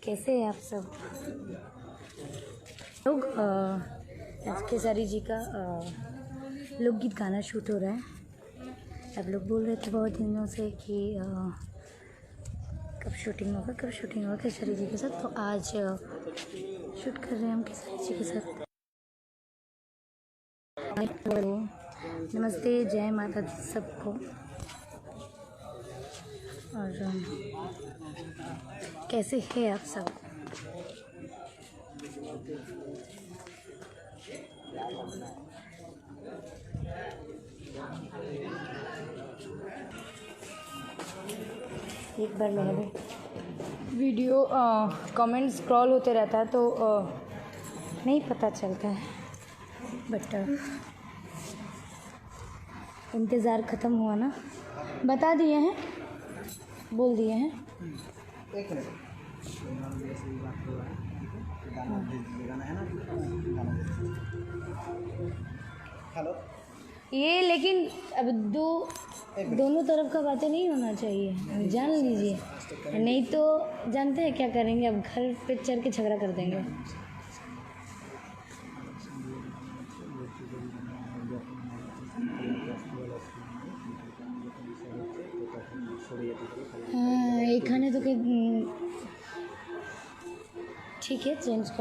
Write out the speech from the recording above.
कैसे हैं आप सब लोग? आज खेसारी जी का लोकगीत गाना शूट हो रहा है। आप लोग बोल रहे थे बहुत दिनों से कि कब शूटिंग होगा खेसारी जी के साथ, तो आज शूट कर रहे हैं हम खेसारी जी के साथ। नमस्ते, जय माता दी सबको। और कैसे हैं आप सब? एक बार मेरा भी वीडियो कमेंट स्क्रॉल होते रहता है तो नहीं पता चलता है, बट इंतज़ार ख़त्म हुआ ना, बता दिए हैं, बोल दिए हैं। एक मिनट, हेलो। ये लेकिन अब दोनों तरफ का बातें नहीं होना चाहिए, जान लीजिए, नहीं तो जानते हैं क्या करेंगे, अब घर पे चढ़ के झगड़ा कर देंगे। हाँ, एक खाने तो ठीक है, चेंज कर।